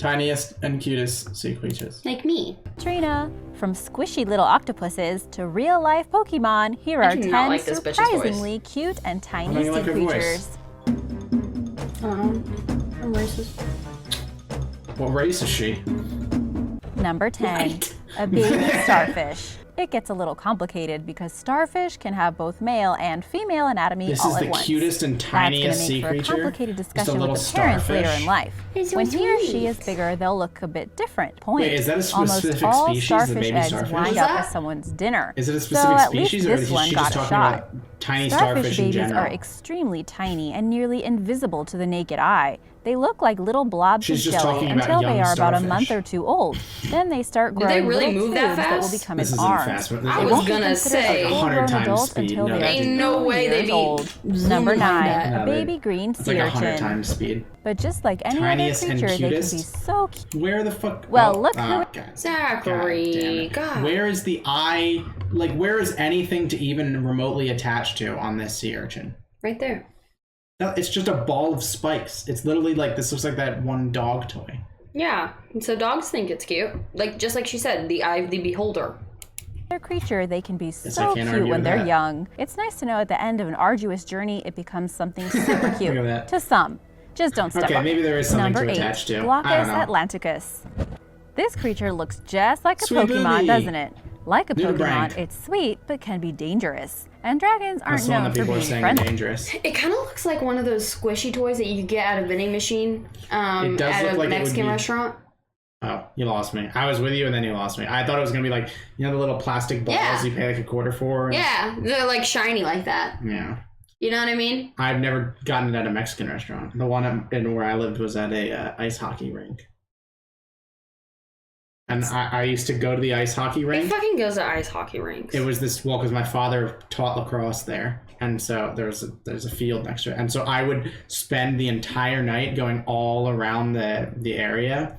Tiniest and cutest sea creatures. Like me. Trina, from squishy little octopuses to real-life Pokemon, here are 10 like this bitch's surprisingly cute and tiny sea like her creatures. I don't know. I'm racist. What race is she? Number 10, a baby starfish. It gets a little complicated because starfish can have both male and female anatomy This all is at the once. cutest and tiniest sea That's going to make for a creature. complicated Just a discussion little with the parents later starfish. in life. It's so When he or she sweet. is bigger, they'll look a bit different. Point. Wait, is that a Almost specific all species, the starfish baby eggs starfish? wind What's up that? as someone's dinner. Is it a So specific at least species, or this is one she got just a talking shot. about tiny Starfish starfish in babies general? are extremely tiny and nearly invisible to the naked eye. They look like little blobs She's of just jelly talking about until they young are about a starfish. month or two old. Then they start Do they growing really little move that tubes that will fast? become This as isn't arms. fast, but I They was won't be gonna considered say- a full-grown 100 times adult speed. until No, they they are Ain't 2 no way they years be old. zooming Number like 9, that. a baby green It's sea like 100 urchin. times speed. But just like any Tiniest other and creature, they can be cutest. so cute. Where the fuck? Well, oh, look oh, who- God. God damn Zachary. it. God. Where is the eye? Like, where is anything to even remotely attach to on this sea urchin? Right there. No, it's just a ball of spikes. It's literally like, this looks like that one dog toy. Yeah. And so dogs think it's cute. Like, just like she said, the eye of the beholder. Their creature, they can be I so can't cute argue when with they're that. young. It's nice to know at the end of an arduous journey, it becomes something super cute. Look at that. To some. Just don't step Okay, on maybe it. there is something Number to 8, attach to. I don't Glaucus know. Atlanticus. This creature looks just like a Sweet Pokemon, booty. doesn't it? Like a Noodle Pokemon, brand. it's sweet, but can be dangerous. And dragons aren't That's the one known that for people are being saying friendly. are dangerous. It kind of looks like one of those squishy toys that you could get at a vending machine It does at look a like it would Mexican be- restaurant. Oh, you lost me. I was with you and then you lost me. I thought it was going to be like, you know, the little plastic balls Yeah. you pay like a quarter for? And- Yeah, they're like shiny like that. Yeah. You know what I mean? I've never gotten it at a Mexican restaurant. The one in where I lived was at a ice hockey rink. And I used to go to the ice hockey It rink. fucking goes to ice hockey rinks. It was this, well, because my father taught lacrosse there. And so there's a field next to it. And so I would spend the entire night going all around the area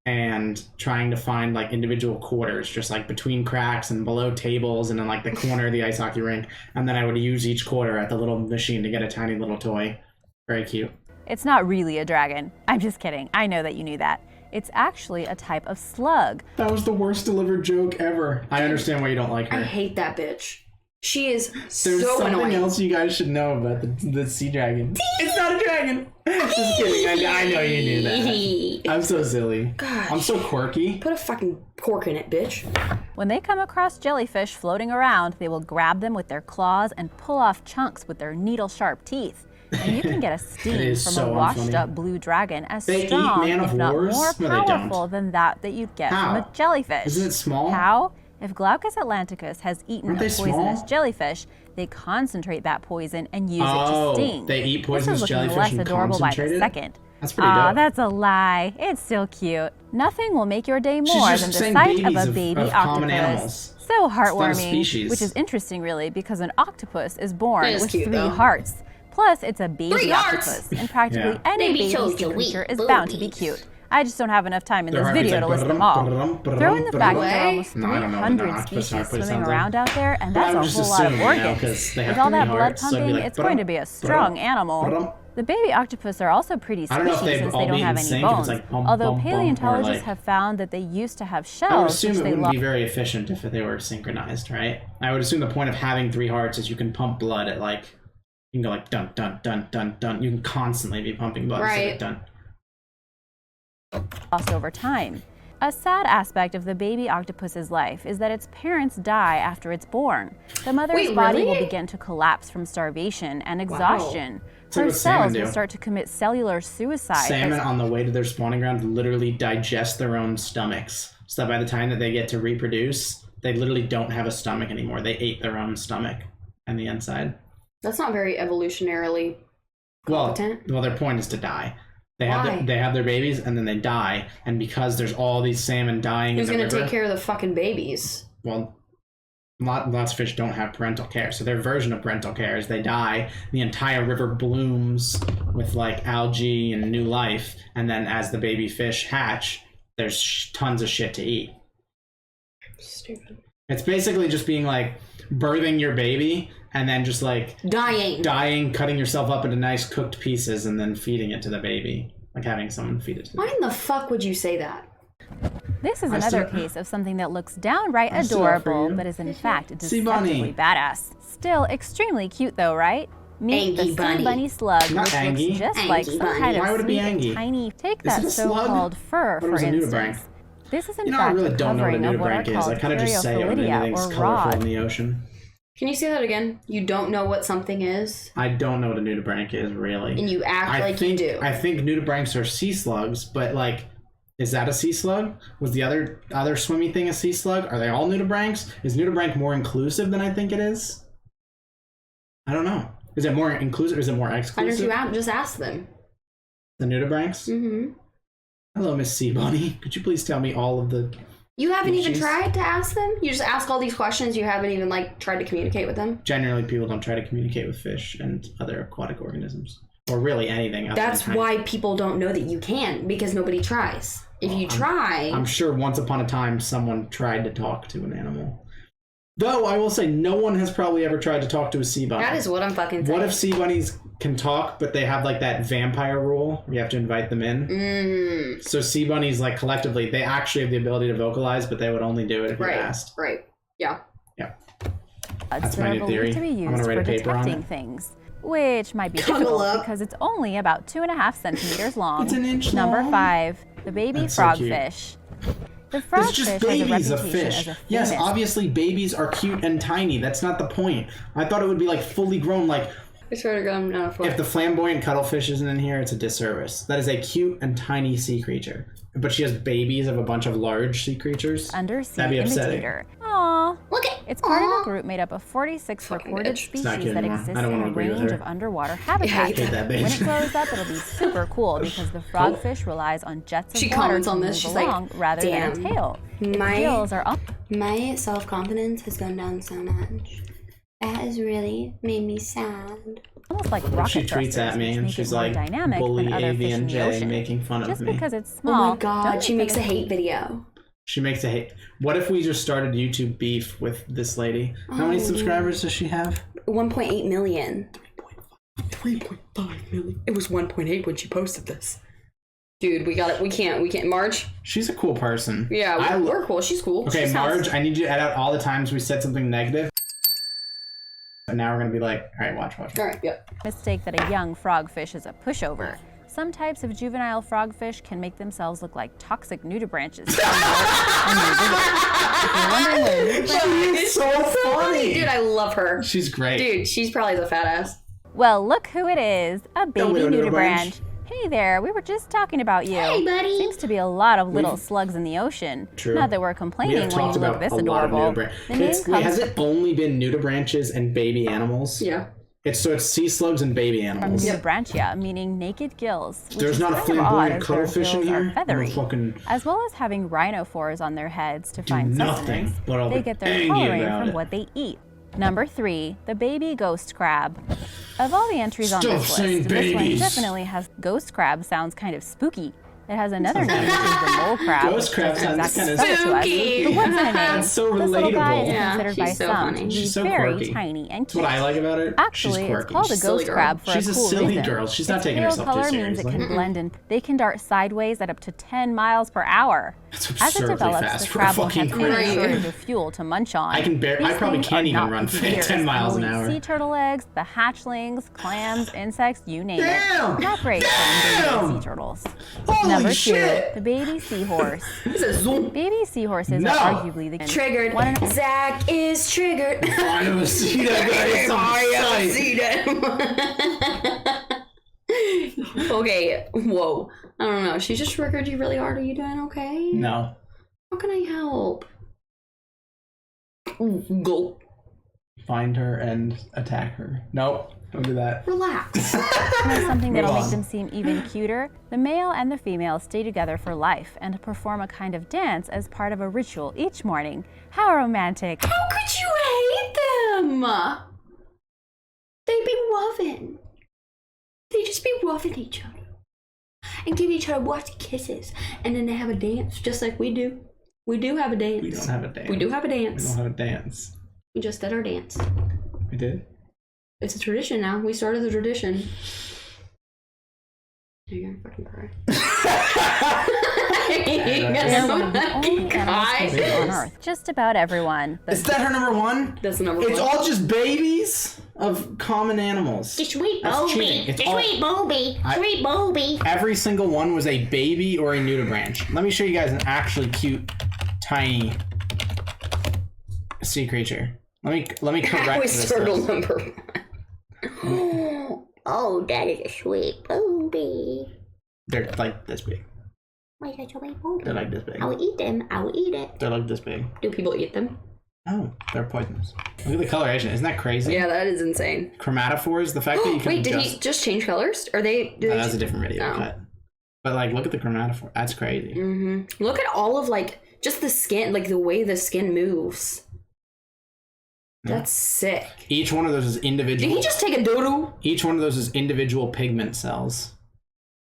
and trying to find like individual quarters, just like between cracks and below tables and in like the corner of the ice hockey rink. And then I would use each quarter at the little machine to get a tiny little toy. Very cute. It's not really a dragon. I'm just kidding. I know that you knew that. It's actually a type of slug. That was the worst delivered joke ever. I understand why you don't like I her. hate that bitch. She is There's so something annoying. else you guys should know about the sea dragon. It's not a dragon. Just kidding. I know you knew that. I'm so silly. Gosh. I'm so quirky. Put a fucking cork in it, bitch. When they come across jellyfish floating around, they will grab them with their claws and pull off chunks with their needle-sharp teeth. And you can get a steam is from so a washed unfunny. up blue dragon as They eat strong, man if of not wars? more No, they don't. powerful than that you'd get How? from a jellyfish. Isn't it small? How? If Glaucus atlanticus has eaten Aren't a they poisonous small? jellyfish, they concentrate that poison and use it Oh, to sting. they eat poisonous this is looking jellyfish less and adorable by concentrate the it? second. That's pretty dope. That's a lie. It's still cute. Nothing will make your day She's more just than the saying sight of babies a of baby common octopus. animals. So not a heartwarming, species. which is interesting really because an octopus is born That is with cute, 3 though. hearts. Plus, it's a baby 3 hearts! octopus, and practically Yeah. any Baby baby chose sea to creature eat is bound to be boobies. cute. I just don't have enough time in Their this heartbeat's video like to list them all. Throw in the fact that there are almost No, I don't know what an 300 octopus species heartbeat swimming sounds like. around out there, and But I that's would a just whole lot of assume, you know, organs. 'cause they have With all 3 that blood hearts, so it'd be pumping, like, it's going to be a strong animal. The baby octopus are also pretty I don't know if squishy they'd since all they don't be have in any sync, if it's bones. like bump, Although bump, bump, or paleontologists like- have found that they used to have I would shells, assume which it they wouldn't love. be very efficient if they were synchronized, right? I would assume the point of having 3 hearts is you can pump blood at like, you can go like dun dun dun dun dun. You can constantly be pumping blood. instead of Right. Dun. Lost over time. A sad aspect of the baby octopus's life is that its parents die after it's born. The mother's Wait, body will really? begin to collapse from starvation and exhaustion. It's like Her what salmon cells will do. start to commit cellular suicide. Salmon as- on the way to their spawning ground literally digest their own stomachs. So that by the time that they get to reproduce, they literally don't have a stomach anymore. They ate their own stomach and the inside. That's not very evolutionarily Well, competent. their point is to die. They Why? have their babies and then they die, and because there's all these salmon dying Who's in the gonna river, take care of the fucking babies? well, lots of fish don't have parental care, so their version of parental care is they die, the entire river blooms with like algae and new life, and then as the baby fish hatch, there's tons of shit to eat. Stupid. It's basically just being like birthing your baby and then just like Dying. cutting yourself up into nice cooked pieces and then feeding it to the baby. like having someone feed it to them. Why in the fuck would you say that? This is I another still- case of something that looks downright I still up for adorable, you. but is in fact Sea bunny. deceptively badass. Still extremely cute though, right? Meet the Angie sea bunny. bunny slug, Not which Angie. looks just Angie like some bunny. kind of Why would it be sweet, Angie? tiny. Take Is that it a slug? so-called fur, Thought it for was a instance. nudibranch. This is in You know, I fact really a don't know what a covering of what are nudibranch is. called I kind of just say it when Cariophilidia anything's or colorful in rod. the ocean. Can you say that again? You don't know what something is, I don't know what a nudibranch is, really. and you act like think, you do. I think nudibranchs are sea slugs, but like, is that a sea slug? Was the other swimmy thing a sea slug? Are they all nudibranchs? Is nudibranch more inclusive than I think it is? I don't know. Is it more inclusive or is it more Why exclusive? don't you just ask them? The nudibranchs? Mm-hmm. Hello, Miss Sea Bunny. Could you please tell me all of the... You haven't even She's- tried to ask them? You just ask all these questions, you haven't even, like, tried to communicate with them? Generally, people don't try to communicate with fish and other aquatic organisms. Or really anything. Other That's than why people don't know that you can, because nobody tries. If you try... I'm sure once upon a time someone tried to talk to an animal. Though, I will say, no one has probably ever tried to talk to a sea bunny. That is what I'm fucking saying. What if sea bunnies can talk, but they have like that vampire rule where you have to invite them in? So sea bunnies, like collectively, they actually have the ability to vocalize, but they would only do it if you asked. Right. Yeah. Yeah. That's my new theory. to be I'm used gonna write for a paper on detecting it. things, which might be Cuddle difficult up. because it's only about 2.5 centimeters long. It's an inch Number long. 5, the baby That's so cute. frogfish. The It's frogfish just has a babies of reputation fish. as a Yes, famous obviously babies are cute and tiny. That's not the point. I thought it would be like fully grown. Like I swear to God, I'm not if the flamboyant cuttlefish isn't in here, it's a disservice. That is a cute and tiny sea creature. But she has babies of a bunch of large sea creatures. undersea That'd be upsetting. imitator. Aww. Look at... It's part of a group made up of 46 Fucking recorded bitch. It's not species cute that anymore. exist I don't in wanna a agree with range her. of underwater I habitats. hate that When bitch. it grows up, it'll be super cool because the frogfish relies on jets of She water comments to on move this, she's like, along rather than a "Damn, tail. Its my- gills are up. My self-confidence has gone down so much. That has really made me sad. Almost like rocket She tweets thrusters, at me which and make she's it more like, dynamic bully than other fish in the AVNJ ocean. making fun Just of me. because it's Oh small, my God, don't she make makes it a hate video. She makes a hate. What if we just started YouTube beef with this lady? How many subscribers does she have? 1.8 million. 3.5 million. It was 1.8 when she posted this. Dude, we got it. We can't. Marge? She's a cool person. Yeah, we're cool. She's cool. Okay, She Marge, sounds- I need you to edit out all the times we said something negative. And now we're going to be like, all right, watch. All right, yep. mistake that a young frogfish is a pushover. Some types of juvenile frogfish can make themselves look like toxic nudibranches. If you're wondering what a nudibranch She's so funny. Dude, I love her. She's great. Dude, she's probably the fat ass. Well, look who it is, a baby little nudibranch. Hey there, we were just talking about you. Hey, buddy. Seems to be a lot of little slugs in the ocean. True. Not that we're We complaining have when you talked look about this a lot of adorable. nudibranch. The name Wait, comes has it only been nudibranches and baby animals? Yeah. It's sea slugs and baby from animals. nudibranchia, meaning naked gills. Which There's is not a kind of odd flamboyant as their cuttlefish in gills here. are feathery, No fucking as well as having rhinophores on their heads to find nothing, sustenance. but I'll They be get their angry coloring about from it. what they eat. Number 3, the baby ghost crab. Of all the entries on Stop this saying list, this one babies. definitely has ghost crab. Sounds kind of spooky. It has another name, which is the mole crab. Ghost which crab doesn't sounds exactly kinda spell it to us. spooky. But what's in a name? That's so This little guy relatable. is Yeah, considered by she's so some funny. to be She's so very quirky. tiny and That's cute. what I like about her. Actually, She's quirky. it's called a Silly ghost girl. crab for She's a a cool silly reason. girl. She's not Its taking pale herself too color means it seriously. can blend in. They can dart sideways at up to 10 miles per hour. That's As it absurdly develops, fast the for a crab will fucking have any crab. shortage of fuel to munch on. I These probably things can't are even not run computers. 10 miles an Only hour. Sea turtle eggs, the hatchlings, clams, insects, you name Damn! it. Not great for endangered sea turtles. Holy Number 2, shit! the baby seahorse. This is zoom. Baby seahorses No! are arguably the Triggered. one and Zach is triggered. I never see that guy. It's on I sight. see that. Okay, whoa. I don't know. She just triggered you really hard. Are you doing okay? No. How can I help? Gulp. Find her and attack her. Nope. Don't do that. Relax. There's something that'll Move make on. them seem even cuter. The male and the female stay together for life and perform a kind of dance as part of a ritual each morning. How romantic. How could you hate them? They be loving. They just be loving each other. And give each other lots of kisses. And then they have a dance just like we do. We do have a dance. We don't have a dance. We do have a We dance. don't have a dance. We just did our dance. We did? It's a tradition now. We started the tradition. You're gonna fucking cry. They're one of the only animal species on Earth. Just about everyone. Is that her number one? That's the number one. It's all just babies of common animals. The sweet That's Bobby. cheating. It's The all- sweet Bobby. Sweet Bobby. Every single one was a baby or a nudibranch. Let me show you guys an actually cute, tiny sea creature. Let me correct That was this. turtle list. number one. Oh, that is a sweet Bobby. They're like this big. Why is that so sweet Bobby? They're like this big. I will eat them. I will eat it. They're like this big. Do people eat them? Oh, they're poisonous. Look at the coloration. Isn't that crazy? Yeah, that is insane. Chromatophores. The fact that you can Wait, did he just change colors? Are they? No, that's a different video Oh. cut. But like, look at the chromatophore. That's crazy. Mm-hmm. Look at all of like just the skin, like the way the skin moves. That's sick. Each one of those is individual. Did he just take a doodoo? Each one of those is individual pigment cells.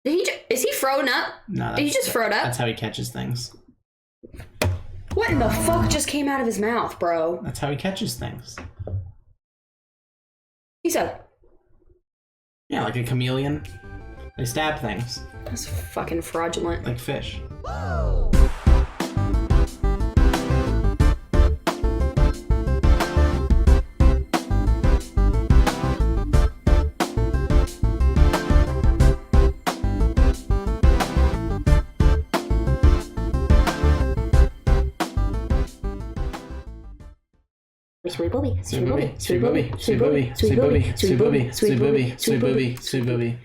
Is he frozen up? No, Did he just throw it up? That's how he catches things. What in the fuck just came out of his mouth, bro? That's how he catches things. He said, Yeah, like a chameleon. They stab things that's fucking fraudulent. like fish. Sweet Bobby. Sweet booby, sweet booby, sweet booby, sweet booby, sweet booby, sweet booby, sweet booby, sweet booby.